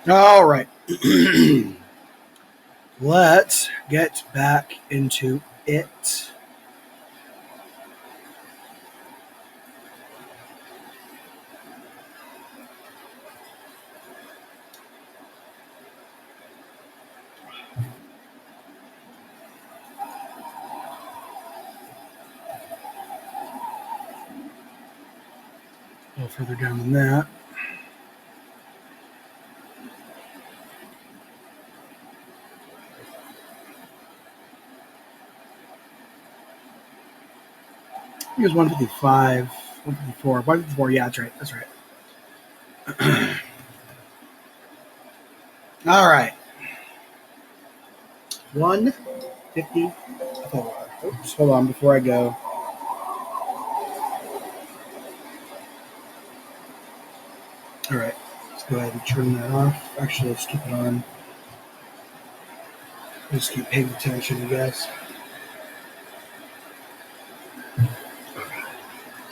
All right. Let's get back into it. A little further down than that. Here's 155, 154, 154. Yeah, that's right. That's right. All right. 154. Oops, hold on before I go. All right. Let's go ahead and turn that off. Actually, let's keep it on. Just keep paying attention, you guys.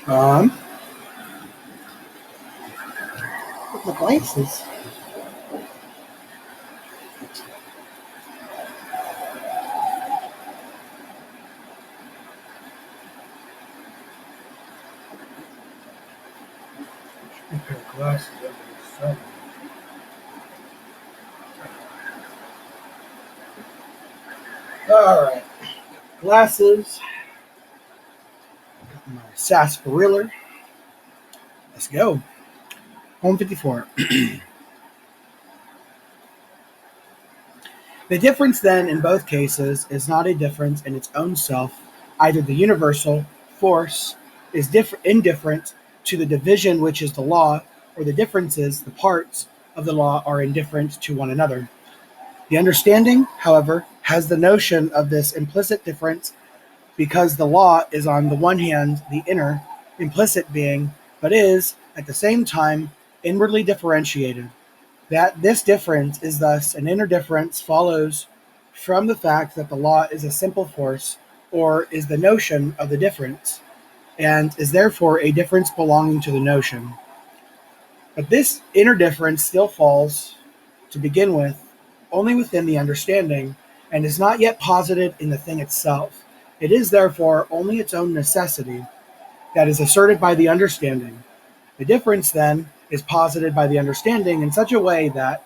Um, with my glasses. A pair of glasses. All right. Glasses. Got my sarsaparilla. Let's go. 154. The difference then in both cases is not a difference in its own self. Either the universal force is indifferent to the division which is the law, or the differences, the parts of the law, are indifferent to one another. The understanding, however, has the notion of this implicit difference because the law is on the one hand the inner, implicit being, but is, at the same time, inwardly differentiated. That this difference is thus an inner difference follows from the fact that the law is a simple force, or is the notion of the difference, and is therefore a difference belonging to the notion. But this inner difference still falls, to begin with, only within the understanding, and is not yet posited in the thing itself. It is therefore only its own necessity that is asserted by the understanding. The difference, then, is posited by the understanding in such a way that,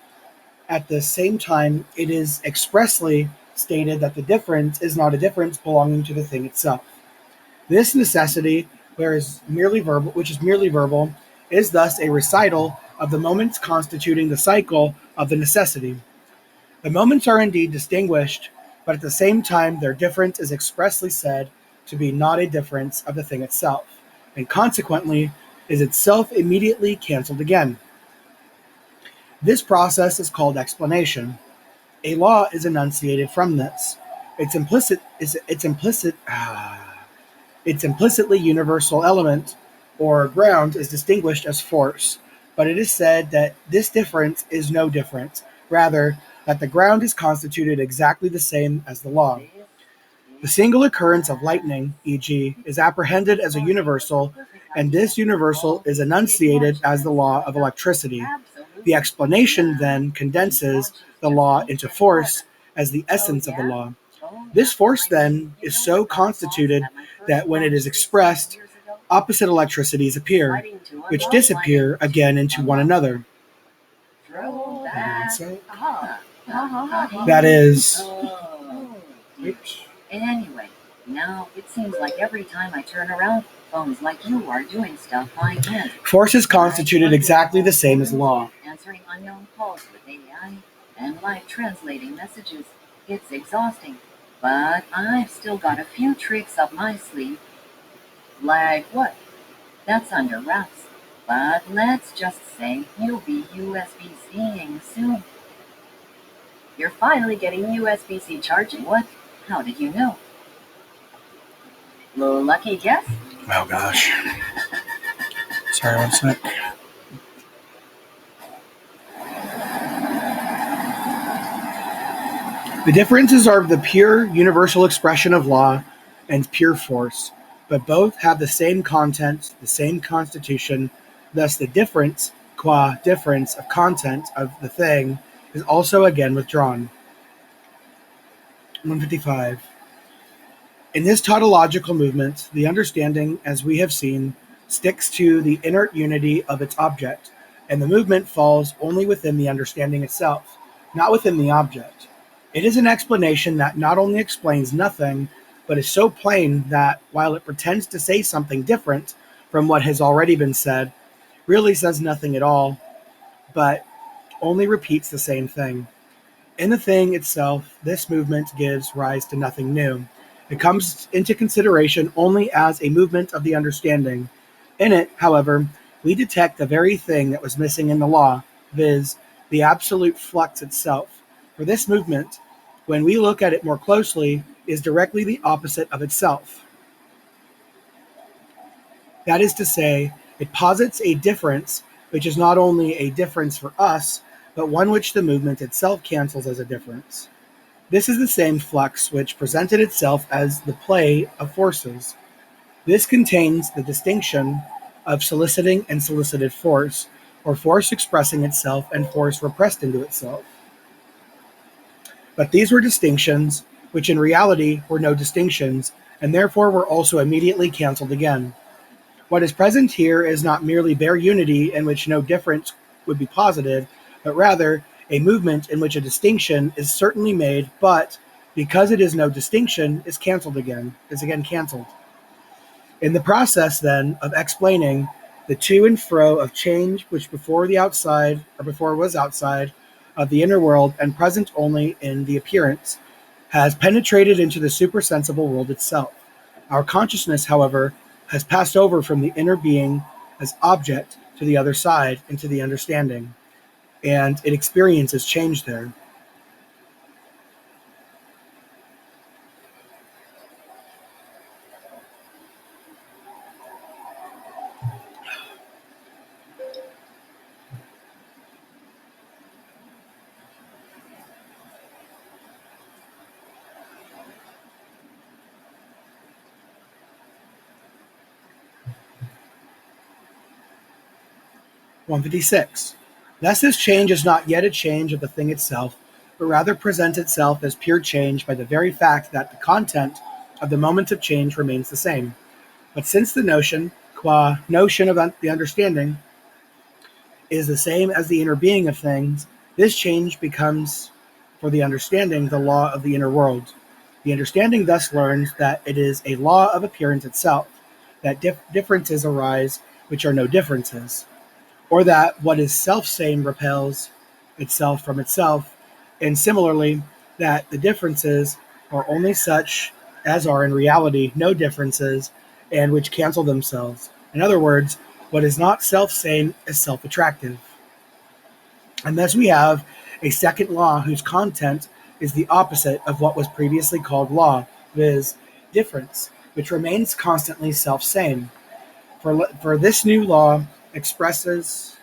at the same time, it is expressly stated that the difference is not a difference belonging to the thing itself. This necessity, which is merely verbal, is thus a recital of the moments constituting the cycle of the necessity. The moments are indeed distinguished, but at the same time their difference is expressly said to be not a difference of the thing itself, and consequently is itself immediately cancelled again. This process is called explanation. A law is enunciated from this. Its implicitly universal element or ground is distinguished as force, but it is said that this difference is no difference, rather that the ground is constituted exactly the same as the law. The single occurrence of lightning, e.g., is apprehended as a universal, and this universal is enunciated as the law of electricity. The explanation then condenses the law into force as the essence of the law. This force then is so constituted that when it is expressed, opposite electricities appear, which disappear again into one another. That is. Oops. Anyway, now it seems like every time I turn around, phones like you are doing stuff I can't. Force is constituted exactly the same as law. Answering unknown calls with AI and live translating messages. It's exhausting, but I've still got a few tricks up my sleeve. Like what? That's under wraps. But let's just say you'll be USB-C'ing soon. You're finally getting USB-C charging? What? How did you know? Lucky guess? Oh gosh. Sorry, one sec. The differences are the pure universal expression of law and pure force, but both have the same content, the same constitution. Thus, the difference qua difference of content of the thing, is also again withdrawn. 155. In this tautological movement, the understanding, as we have seen, sticks to the inert unity of its object, and the movement falls only within the understanding itself, not within the object. It is an explanation that not only explains nothing, but is so plain that, while it pretends to say something different from what has already been said, really says nothing at all, but only repeats the same thing. In the thing itself, this movement gives rise to nothing new. It comes into consideration only as a movement of the understanding. In it, however, we detect the very thing that was missing in the law, viz., the absolute flux itself. For this movement, when we look at it more closely, is directly the opposite of itself. That is to say, it posits a difference which is not only a difference for us, but one which the movement itself cancels as a difference. This is the same flux which presented itself as the play of forces. This contains the distinction of soliciting and solicited force, or force expressing itself and force repressed into itself. But these were distinctions which in reality were no distinctions, and therefore were also immediately cancelled again. What is present here is not merely bare unity in which no difference would be posited, but rather a movement in which a distinction is certainly made, but, because it is no distinction, is again cancelled. In the process, then, of explaining the to and fro of change which before was outside of the inner world and present only in the appearance, has penetrated into the supersensible world itself. Our consciousness, however, has passed over from the inner being as object to the other side into the understanding, and it experiences change there. (156) Thus this change is not yet a change of the thing itself, but rather presents itself as pure change by the very fact that the content of the moment of change remains the same. But since the notion, qua notion of the understanding, is the same as the inner being of things, this change becomes, for the understanding, the law of the inner world. The understanding thus learns that it is a law of appearance itself, that differences arise which are no differences, or that what is self-same repels itself from itself, and similarly, that the differences are only such as are in reality no differences, and which cancel themselves. In other words, what is not self-same is self-attractive. And thus we have a second law whose content is the opposite of what was previously called law, viz., difference, which remains constantly self-same. For this new law expresses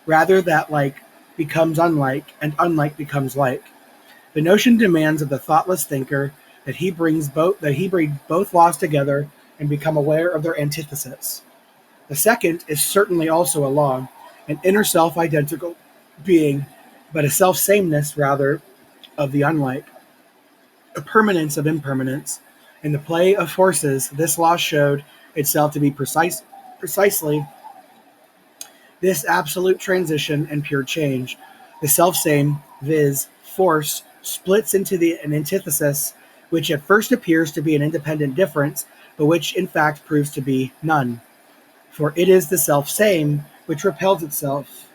rather that like becomes unlike and unlike becomes like. The notion demands of the thoughtless thinker that he bring both laws together and become aware of their antithesis. The second is certainly also a law, an inner self-identical being, but a self-sameness rather of the unlike, a permanence of impermanence. In the play of forces, this law showed itself to be precisely this absolute transition and pure change. The self-same, viz., force, splits into an antithesis, which at first appears to be an independent difference, but which in fact proves to be none. For it is the self-same which repels itself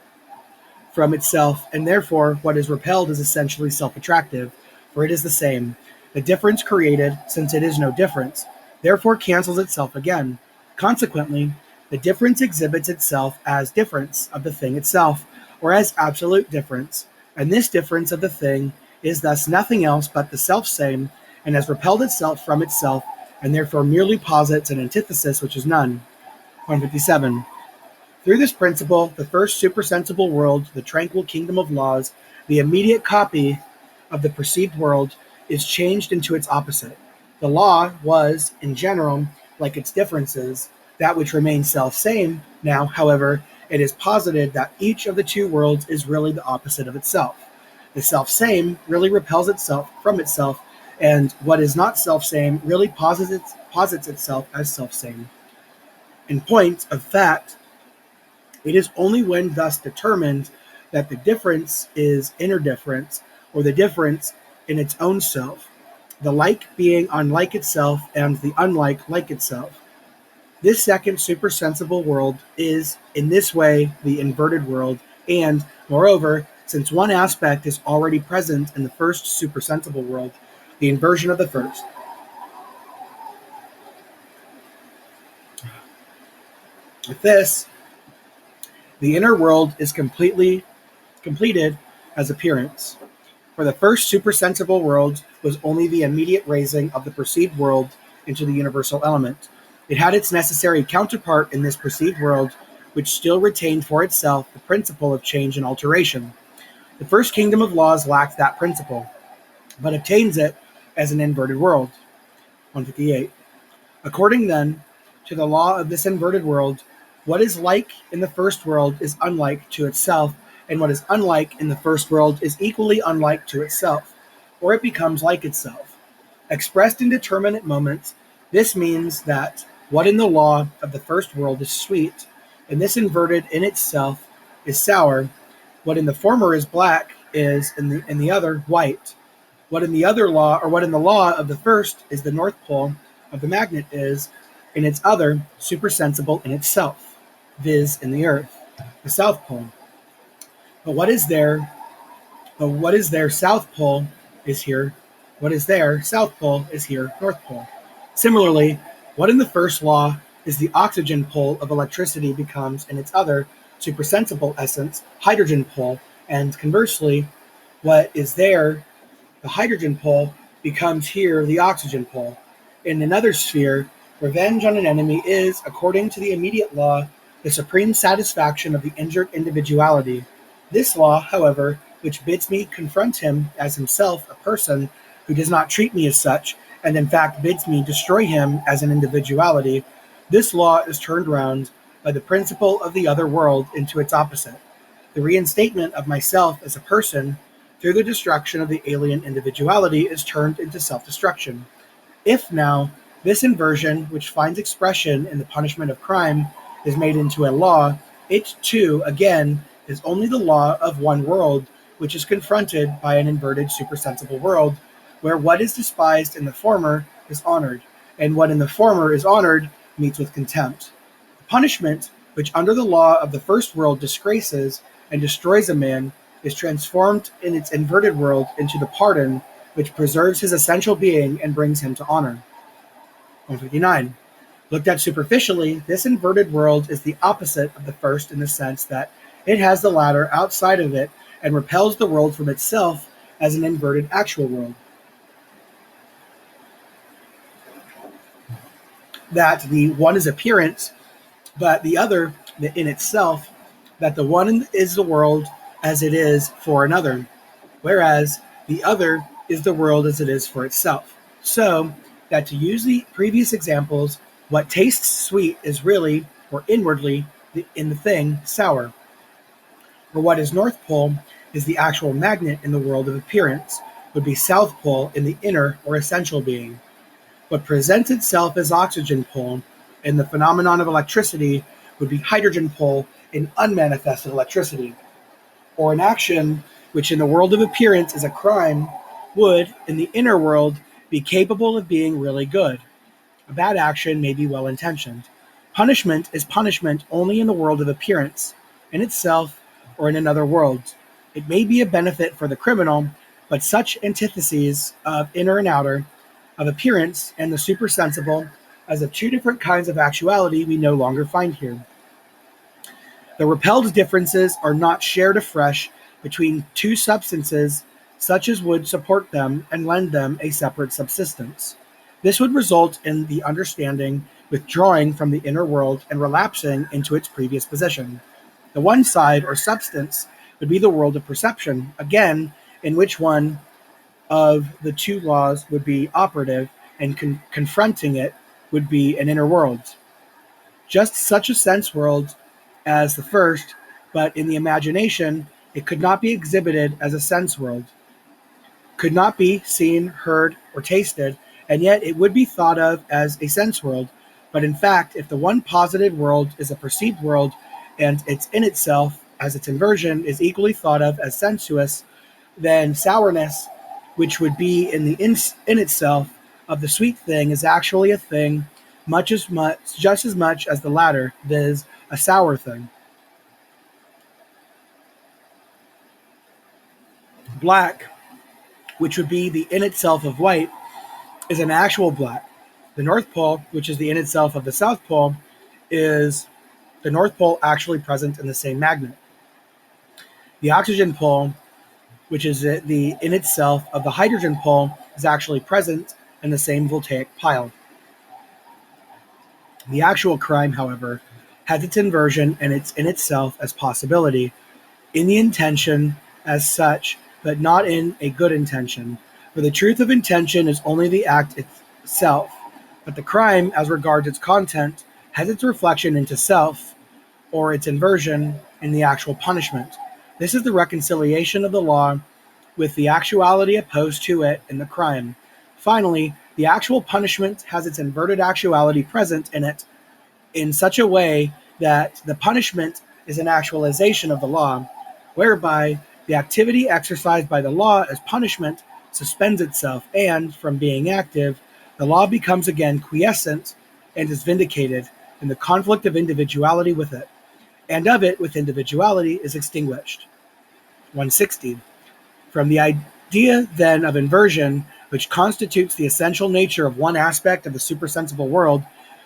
from itself, and therefore what is repelled is essentially self-attractive, for it is the same. The difference created, since it is no difference, therefore cancels itself again. Consequently, the difference exhibits itself as difference of the thing itself, or as absolute difference, and this difference of the thing is thus nothing else but the self-same, and has repelled itself from itself, and therefore merely posits an antithesis which is none. 157. Through this principle, the first supersensible world, the tranquil kingdom of laws, the immediate copy of the perceived world, is changed into its opposite. The law was, in general, like its differences, that which remained self-same. Now, however, it is posited that each of the two worlds is really the opposite of itself. The self-same really repels itself from itself, and what is not self-same really posits itself as self-same. In point of fact, it is only when thus determined that the difference is inner difference, or the difference in its own self, the like being unlike itself and the unlike like itself. This second supersensible world is, in this way, the inverted world, and, moreover, since one aspect is already present in the first supersensible world, the inversion of the first. With this, the inner world is completed as appearance. For the first supersensible world was only the immediate raising of the perceived world into the universal element. It had its necessary counterpart in this perceived world, which still retained for itself the principle of change and alteration. The first kingdom of laws lacked that principle, but obtains it as an inverted world. 158. According then to the law of this inverted world, what is like in the first world is unlike to itself, and what is unlike in the first world is equally unlike to itself, or it becomes like itself. Expressed in determinate moments, this means that what in the law of the first world is sweet, and this inverted in itself is sour, what in the former is black is in the other white. What in the other law, or what in the law of the first is the north pole of the magnet is, in its other, supersensible in itself, viz. In the earth, the south pole. But what is there south pole is here. What is there south pole is here north pole. Similarly, what in the first law is the oxygen pole of electricity becomes in its other supersensible essence hydrogen pole, and conversely, what is there the hydrogen pole becomes here the oxygen pole. In another sphere, revenge on an enemy is, according to the immediate law, the supreme satisfaction of the injured individuality. This law, however, which bids me confront him as himself a person who does not treat me as such, and in fact bids me destroy him as an individuality, this law is turned round by the principle of the other world into its opposite, the reinstatement of myself as a person through the destruction of the alien individuality is turned into self-destruction. If now this inversion, which finds expression in the punishment of crime, is made into a law, it too, again, is only the law of one world, which is confronted by an inverted supersensible world, where what is despised in the former is honored, and what in the former is honored meets with contempt. The punishment, which under the law of the first world disgraces and destroys a man, is transformed in its inverted world into the pardon, which preserves his essential being and brings him to honor. 159. Looked at superficially, this inverted world is the opposite of the first in the sense that it has the latter outside of it and repels the world from itself as an inverted actual world. That the one is appearance, but the other in itself, that the one is the world as it is for another, whereas the other is the world as it is for itself. So that, to use the previous examples, what tastes sweet is really, or inwardly, in the thing, sour. Or what is north pole is the actual magnet in the world of appearance, would be south pole in the inner or essential being. What presents itself as oxygen pole in the phenomenon of electricity would be hydrogen pole in unmanifested electricity. Or an action which in the world of appearance is a crime would, in the inner world, be capable of being really good. A bad action may be well-intentioned. Punishment is punishment only in the world of appearance, in itself or in another world. It may be a benefit for the criminal, but such antitheses of inner and outer, of appearance and the supersensible, as of two different kinds of actuality we no longer find here. The repelled differences are not shared afresh between two substances such as would support them and lend them a separate subsistence. This would result in the understanding withdrawing from the inner world and relapsing into its previous position. The one side, or substance, would be the world of perception, again, in which one of the two laws would be operative, and confronting it would be an inner world. Just such a sense world as the first, but in the imagination it could not be exhibited as a sense world, could not be seen, heard, or tasted, and yet it would be thought of as a sense world. But in fact, if the one posited world is a perceived world, and its in itself, as its inversion, is equally thought of as sensuous, then sourness, which would be in the in itself of the sweet thing, is actually a thing just as much as the latter, viz., a sour thing. Black, which would be the in itself of white, is an actual black. The North Pole, which is the in itself of the South Pole, is the North Pole actually present in the same magnet. The oxygen pole, which is the in itself of the hydrogen pole, is actually present in the same voltaic pile. The actual crime, however, has its inversion and its in itself as possibility, in the intention as such, but not in a good intention. For the truth of intention is only the act itself, but the crime, as regards its content, has its reflection into self, or its inversion, in the actual punishment. This is the reconciliation of the law with the actuality opposed to it in the crime. Finally, the actual punishment has its inverted actuality present in it in such a way that the punishment is an actualization of the law, whereby the activity exercised by the law as punishment suspends itself, and, from being active, the law becomes again quiescent and is vindicated, and the conflict of individuality with it, and of it with individuality, is extinguished. 160. From the idea, then, of inversion, which constitutes the essential nature of one aspect of the supersensible world,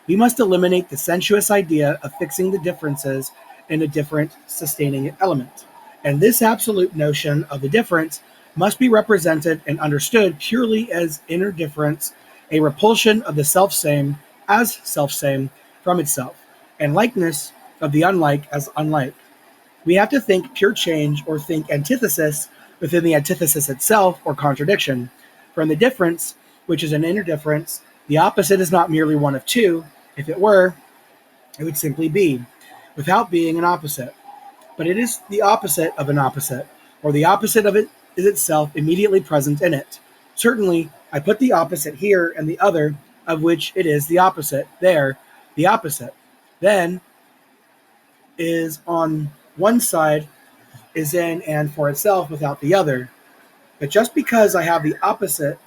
we must eliminate the sensuous idea of fixing the differences in a different sustaining element. And this absolute notion of the difference must be represented and understood purely as inner difference, a repulsion of the self-same as self-same from itself, and likeness of the unlike as unlike. We have to think pure change or think antithesis within the antithesis itself or contradiction. From the difference, which is an inner difference, the opposite is not merely one of two. If it were, it would simply be, without being an opposite. But it is the opposite of an opposite, or the opposite of it is itself immediately present in it. Certainly, I put the opposite here and the other, of which it is the opposite, there, the opposite. Then is on one side is in and for itself without the other. But just because I have the opposite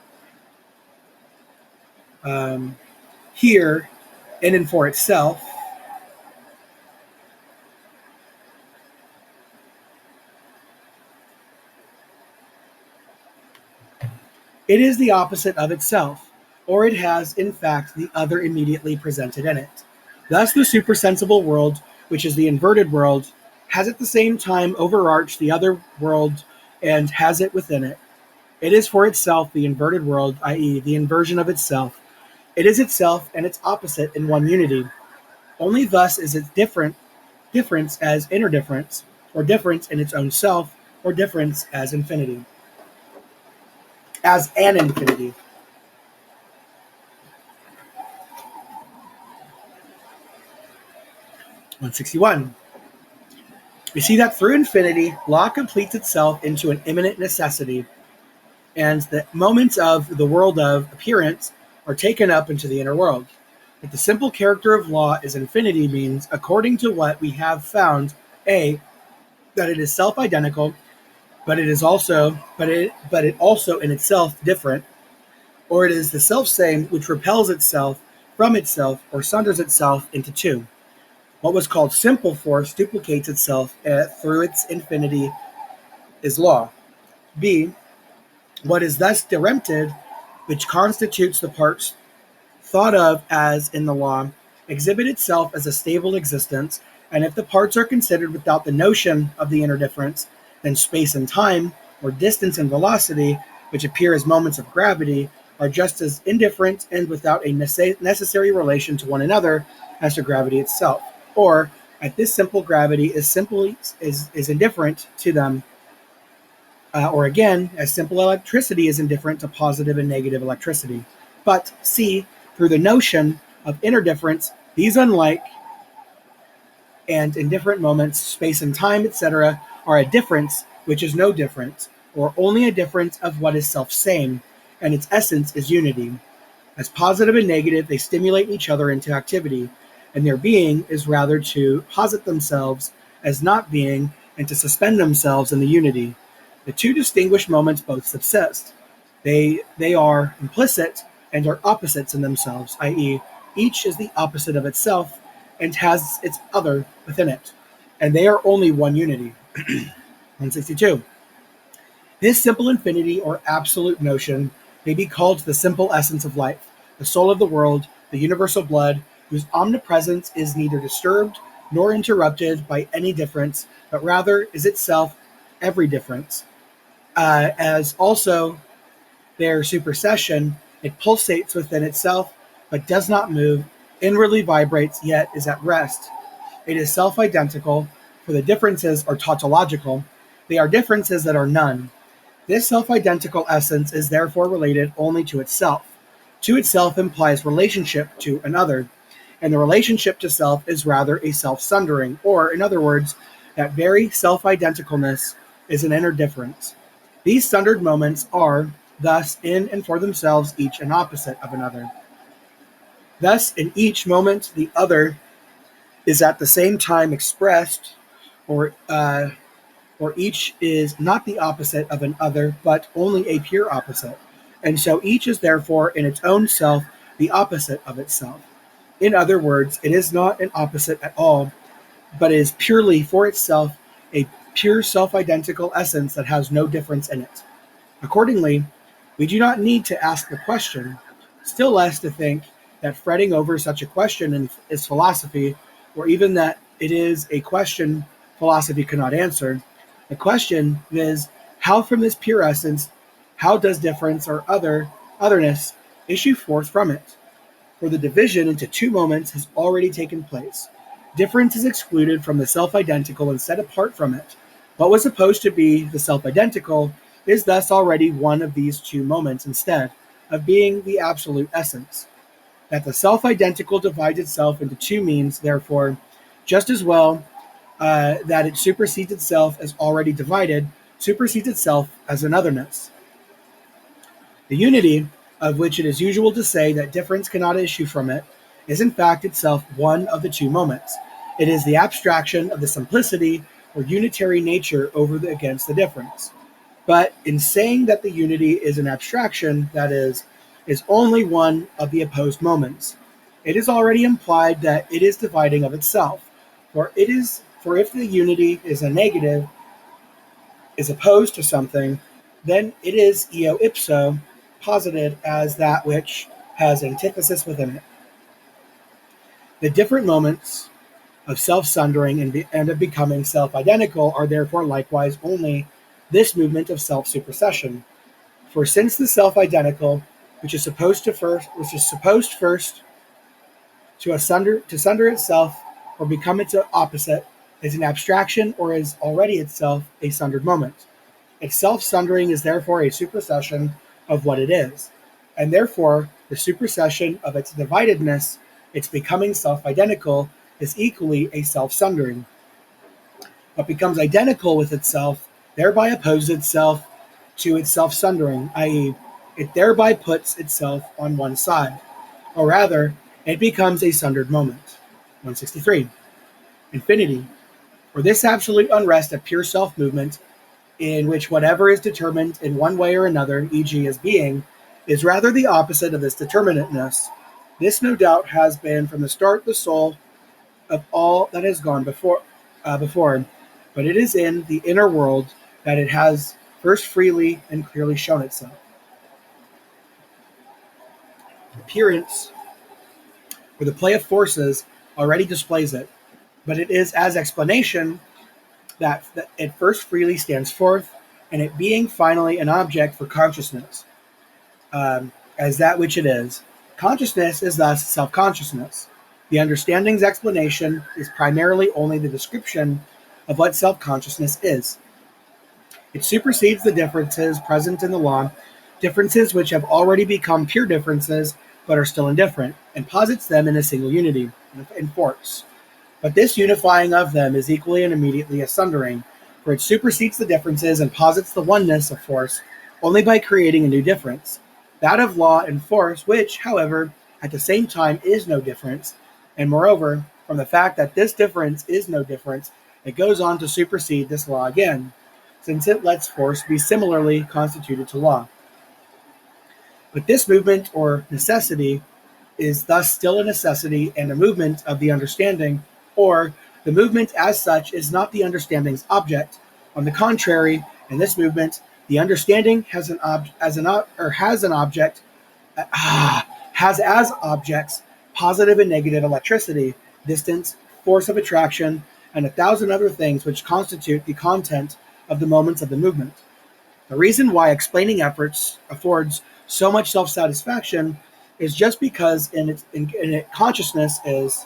here in and for itself, it is the opposite of itself, or it has, in fact, the other immediately presented in it. Thus, the supersensible world, which is the inverted world, has at the same time overarched the other world and has it within it. It is for itself the inverted world, i.e., the inversion of itself. It is itself and its opposite in one unity. Only thus is its difference as inner difference, or difference in its own self, or difference as infinity. As an infinity. (161). We see that through infinity, law completes itself into an immanent necessity, and the moments of the world of appearance are taken up into the inner world. But the simple character of law is infinity means, according to what we have found, a, that it is self-identical, but it also in itself different, or it is the self-same which repels itself from itself or sunders itself into two. What was called simple force duplicates itself through its infinity is law. B, what is thus dirempted, which constitutes the parts thought of as in the law, exhibit itself as a stable existence, and if the parts are considered without the notion of the inner difference, then space and time, or distance and velocity, which appear as moments of gravity, are just as indifferent and without a necessary relation to one another as to gravity itself. Or, at this simple gravity is indifferent to them. Or again, as simple electricity is indifferent to positive and negative electricity. But C, through the notion of inner difference, these unlike and in different moments, space and time, etc., are a difference which is no difference, or only a difference of what is self-same, and its essence is unity. As positive and negative, they stimulate each other into activity, and their being is rather to posit themselves as not being and to suspend themselves in the unity. The two distinguished moments both subsist. They are implicit and are opposites in themselves, i.e., each is the opposite of itself and has its other within it, and they are only one unity. 162. This simple infinity or absolute notion may be called the simple essence of life, the soul of the world, the universal blood, whose omnipresence is neither disturbed nor interrupted by any difference, but rather is itself every difference. As also their supersession, it pulsates within itself, but does not move, inwardly vibrates, yet is at rest. It is self-identical, for the differences are tautological. They are differences that are none. This self-identical essence is therefore related only to itself. To itself implies relationship to another, and the relationship to self is rather a self-sundering, or, in other words, that very self-identicalness is an inner difference. These sundered moments are, thus, in and for themselves, each an opposite of another. Thus, in each moment, the other is at the same time expressed, or each is not the opposite of an other, but only a pure opposite. And so each is therefore in its own self the opposite of itself. In other words, it is not an opposite at all, but is purely for itself a pure self-identical essence that has no difference in it. Accordingly, we do not need to ask the question, still less to think that fretting over such a question is philosophy, or even that it is a question philosophy cannot answer. The question is, how from this pure essence, how does difference or otherness issue forth from it? For the division into two moments has already taken place. Difference is excluded from the self-identical and set apart from it. What was supposed to be the self-identical is thus already one of these two moments instead of being the absolute essence. That the self-identical divides itself into two means, therefore, just as well that it supersedes itself as already divided, supersedes itself as an otherness. The unity, of which it is usual to say that difference cannot issue from it, is in fact itself one of the two moments. It is the abstraction of the simplicity or unitary nature against the difference. But in saying that the unity is an abstraction, that is only one of the opposed moments, it is already implied that it is dividing of itself. For if the unity is a negative, is opposed to something, then it is eo ipso posited as that which has antithesis within it. The different moments of self-sundering and of becoming self-identical are therefore likewise only this movement of self-supersession. For since the self-identical, which is supposed first to sunder itself or become its opposite, is an abstraction or is already itself a sundered moment. Its self-sundering is therefore a supersession of what it is, and therefore the supersession of its dividedness, its becoming self-identical, is equally a self-sundering. What becomes identical with itself thereby opposes itself to its self-sundering, i.e., it thereby puts itself on one side, or rather, it becomes a sundered moment. 163. Infinity, or this absolute unrest of pure self-movement, in which whatever is determined in one way or another, e.g. as being, is rather the opposite of this determinateness. This no doubt has been from the start the soul of all that has gone before, but it is in the inner world that it has first freely and clearly shown itself. Appearance, or the play of forces, already displays it, but it is as explanation that it first freely stands forth, and it being finally an object for consciousness, as that which it is. Consciousness is thus self-consciousness. The understanding's explanation is primarily only the description of what self-consciousness is. It supersedes the differences present in the law, differences which have already become pure differences but are still indifferent, and posits them in a single unity, in force. But this unifying of them is equally and immediately a sundering, for it supersedes the differences and posits the oneness of force only by creating a new difference, that of law and force, which, however, at the same time is no difference, and moreover, from the fact that this difference is no difference, it goes on to supersede this law again, since it lets force be similarly constituted to law. But this movement or necessity is thus still a necessity and a movement of the understanding, or the movement as such is not the understanding's object. On the contrary, in this movement, the understanding has an object has as objects positive and negative electricity, distance, force of attraction, and a thousand other things which constitute the content of the moments of the movement. The reason why explaining efforts affords so much self-satisfaction is just because in consciousness is,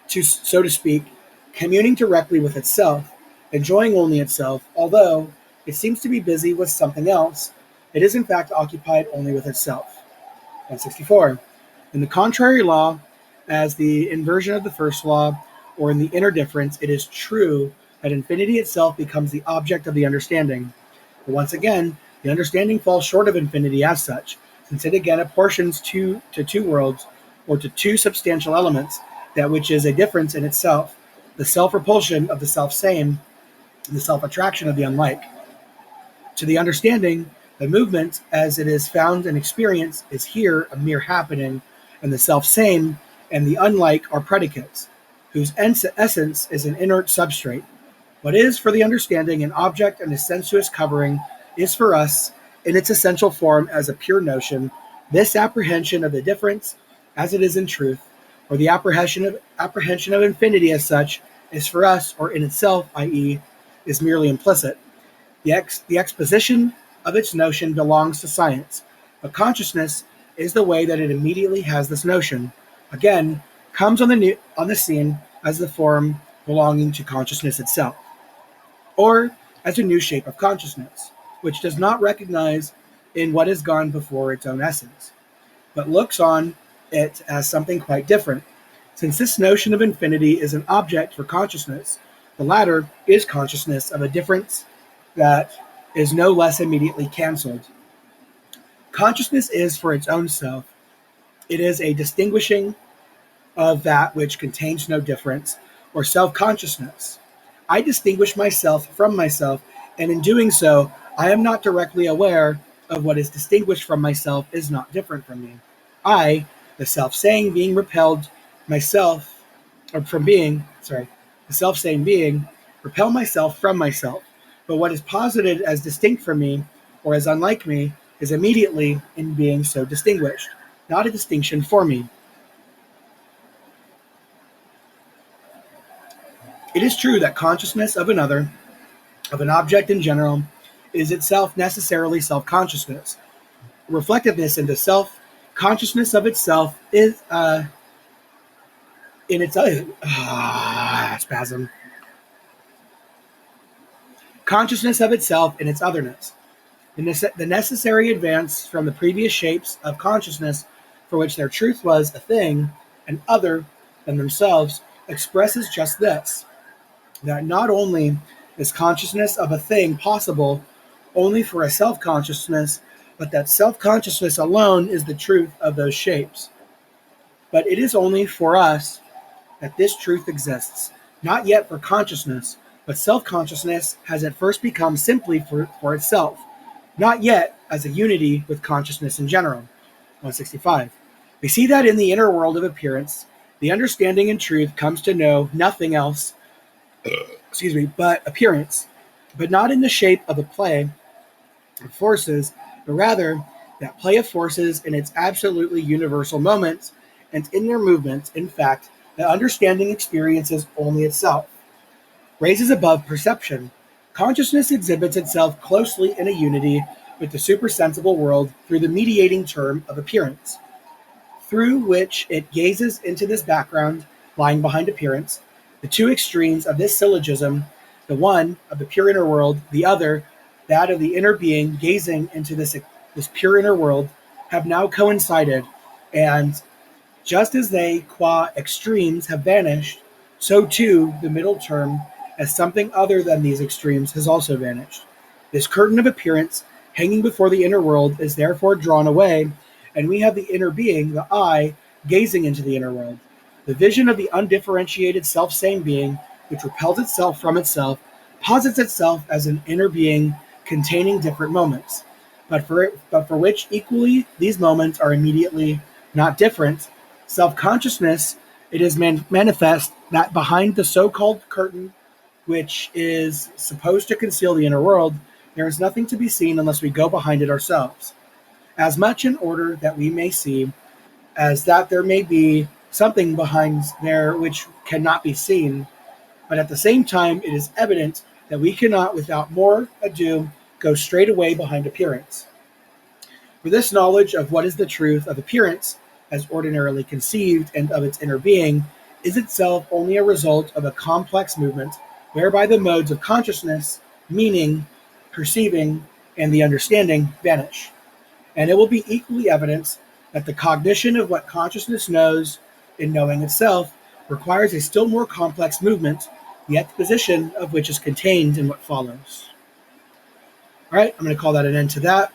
so to speak, communing directly with itself, enjoying only itself, although it seems to be busy with something else, it is in fact occupied only with itself. 164. In the contrary law, as the inversion of the first law, or in the inner difference, it is true that infinity itself becomes the object of the understanding. But once again, the understanding falls short of infinity as such, since it again apportions to two worlds, or to two substantial elements, that which is a difference in itself, the self-repulsion of the self-same, and the self-attraction of the unlike. To the understanding, the movement, as it is found in experience, is here a mere happening, and the self-same and the unlike are predicates, whose essence is an inert substrate. What is for the understanding an object and a sensuous covering is for us, in its essential form as a pure notion, this apprehension of the difference, as it is in truth, or the apprehension of infinity as such, is for us, or in itself, i.e., is merely implicit. The exposition of its notion belongs to science, but consciousness is the way that it immediately has this notion. Again, comes on the scene as the form belonging to consciousness itself, or as a new shape of consciousness, which does not recognize in what has gone before its own essence, but looks on it as something quite different. Since this notion of infinity is an object for consciousness, the latter is consciousness of a difference that is no less immediately cancelled. Consciousness is for its own self. It is a distinguishing of that which contains no difference, or self-consciousness. I distinguish myself from myself, and in doing so, I am not directly aware of what is distinguished from myself is not different from me. I, the self-saying being repelled myself, or from being, the self-saying being, repel myself from myself. But what is posited as distinct from me, or as unlike me, is immediately in being so distinguished, not a distinction for me. It is true that consciousness of another, of an object in general, is itself necessarily self-consciousness. Reflectiveness into self, consciousness of itself is in its spasm. Consciousness of itself in its otherness. The necessary advance from the previous shapes of consciousness, for which their truth was a thing, and other than themselves, expresses just this, that not only is consciousness of a thing possible only for a self-consciousness, but that self-consciousness alone is the truth of those shapes. But it is only for us that this truth exists, not yet for consciousness, but self-consciousness has at first become simply for itself, not yet as a unity with consciousness in general. 165. We see that in the inner world of appearance, the understanding in truth comes to know nothing else but appearance, but not in the shape of a play of forces, but rather that play of forces in its absolutely universal moments, and in their movements, in fact, the understanding experiences only itself. Raises above perception, consciousness exhibits itself closely in a unity with the supersensible world through the mediating term of appearance, through which it gazes into this background lying behind appearance. The two extremes of this syllogism, the one of the pure inner world, the other that of the inner being gazing into this pure inner world, have now coincided, and Just as they, qua extremes, have vanished, so too the middle term, as something other than these extremes, has also vanished. This curtain of appearance hanging before the inner world is therefore drawn away, and we have the inner being, the I, gazing into the inner world. The vision of the undifferentiated self-same being, which repels itself from itself, posits itself as an inner being containing different moments, but for which equally these moments are immediately not different. Self-consciousness, it is manifest that behind the so-called curtain, which is supposed to conceal the inner world, there is nothing to be seen unless we go behind it ourselves, as much in order that we may see as that there may be something behind there which cannot be seen, but at the same time it is evident that we cannot without more ado go straight away behind appearance. For this knowledge of what is the truth of appearance, as ordinarily conceived, and of its inner being, is itself only a result of a complex movement, whereby the modes of consciousness, meaning, perceiving, and the understanding vanish. And it will be equally evident that the cognition of what consciousness knows in knowing itself requires a still more complex movement, the exposition of which is contained in what follows. All right, I'm going to call that an end to that.